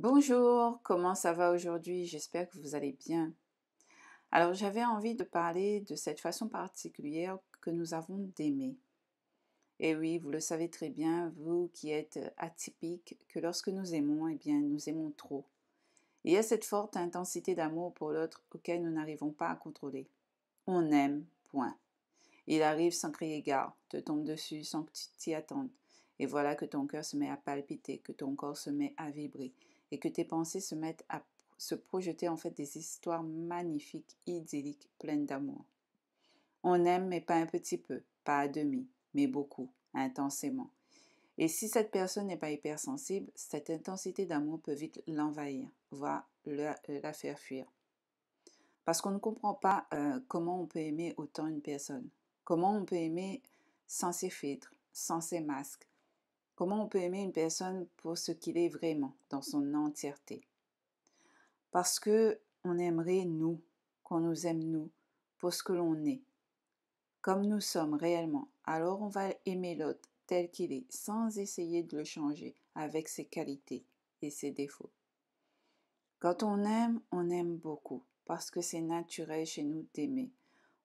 Bonjour, comment ça va aujourd'hui? J'espère que vous allez bien. Alors, j'avais envie de parler de cette façon particulière que nous avons d'aimer. Et oui, vous le savez très bien, vous qui êtes atypique, que lorsque nous aimons, eh bien, nous aimons trop. Et il y a cette forte intensité d'amour pour l'autre auquel nous n'arrivons pas à contrôler. On aime, point. Il arrive sans crier gare, te tombe dessus sans que tu t'y attendes. Et voilà que ton cœur se met à palpiter, que ton corps se met à vibrer et que tes pensées se mettent à se projeter en fait des histoires magnifiques, idylliques, pleines d'amour. On aime mais pas un petit peu, pas à demi, mais beaucoup, intensément. Et si cette personne n'est pas hypersensible, cette intensité d'amour peut vite l'envahir, voire la faire fuir. Parce qu'on ne comprend pas comment on peut aimer autant une personne. Comment on peut aimer sans ses filtres, sans ses masques. Comment on peut aimer une personne pour ce qu'il est vraiment, dans son entièreté. Parce que on aimerait nous, qu'on nous aime nous, pour ce que l'on est. Comme nous sommes réellement, alors on va aimer l'autre tel qu'il est, sans essayer de le changer, avec ses qualités et ses défauts. Quand on aime beaucoup, parce que c'est naturel chez nous d'aimer.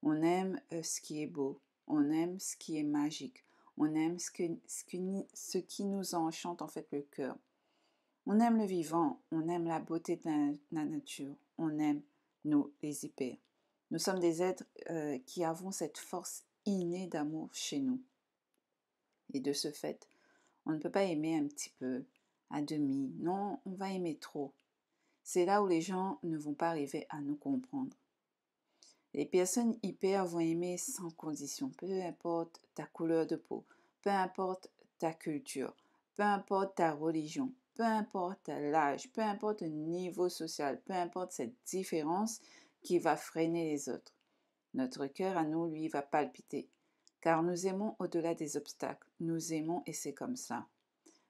On aime ce qui est beau, on aime ce qui est magique, on aime ce qui nous enchante en fait le cœur. On aime le vivant, on aime la beauté de la nature, on aime nous, les hyper. Nous sommes des êtres qui avons cette force innée d'amour chez nous. Et de ce fait, on ne peut pas aimer un petit peu, à demi. Non, on va aimer trop. C'est là où les gens ne vont pas arriver à nous comprendre. Les personnes hyper vont aimer sans condition, peu importe ta couleur de peau, peu importe ta culture, peu importe ta religion, peu importe l'âge, peu importe le niveau social, peu importe cette différence qui va freiner les autres. Notre cœur à nous, lui, va palpiter, car nous aimons au-delà des obstacles, nous aimons et c'est comme ça.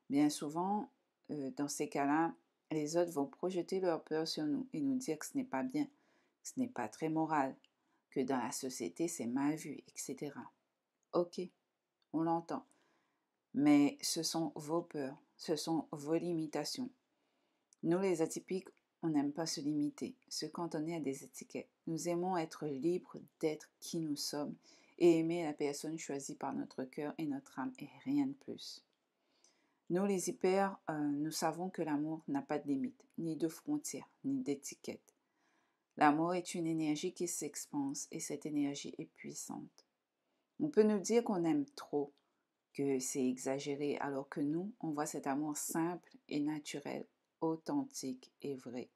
Bien souvent, dans ces cas-là, les autres vont projeter leur peur sur nous et nous dire que ce n'est pas bien, que ce n'est pas très moral, que dans la société c'est mal vu, etc. Ok, on l'entend. Mais ce sont vos peurs, ce sont vos limitations. Nous les atypiques, on n'aime pas se limiter, se cantonner à des étiquettes. Nous aimons être libres d'être qui nous sommes et aimer la personne choisie par notre cœur et notre âme et rien de plus. Nous les hyper, nous savons que l'amour n'a pas de limite, ni de frontières, ni d'étiquettes. L'amour est une énergie qui s'expanse et cette énergie est puissante. On peut nous dire qu'on aime trop, que c'est exagéré, alors que nous, on voit cet amour simple et naturel, authentique et vrai.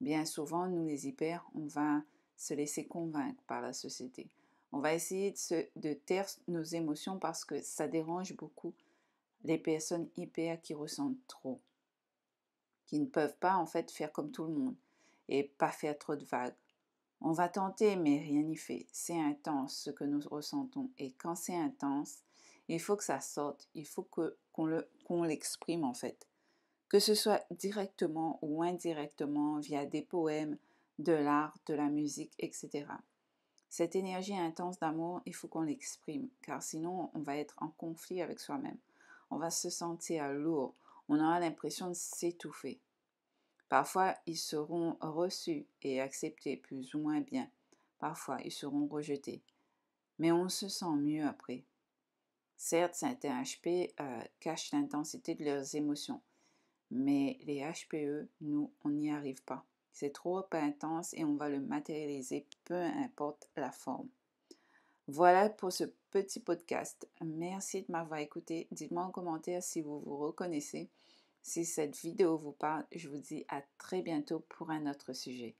Bien souvent, nous les hyper, on va se laisser convaincre par la société. On va essayer de taire nos émotions parce que ça dérange beaucoup les personnes hyper qui ressentent trop, qui ne peuvent pas en fait faire comme tout le monde et pas faire trop de vagues. On va tenter, mais rien n'y fait. C'est intense ce que nous ressentons. Et quand c'est intense, il faut que ça sorte. Il faut qu'on l'exprime en fait. Que ce soit directement ou indirectement via des poèmes, de l'art, de la musique, etc. Cette énergie intense d'amour, il faut qu'on l'exprime, car sinon on va être en conflit avec soi-même. On va se sentir lourd. On aura l'impression de s'étouffer. Parfois, ils seront reçus et acceptés plus ou moins bien. Parfois, ils seront rejetés. Mais on se sent mieux après. Certes, certains HP cachent l'intensité de leurs émotions. Mais les HPE, nous, on n'y arrive pas. C'est trop intense et on va le matérialiser, peu importe la forme. Voilà pour ce petit podcast. Merci de m'avoir écouté. Dites-moi en commentaire si vous vous reconnaissez. Si cette vidéo vous parle, je vous dis à très bientôt pour un autre sujet.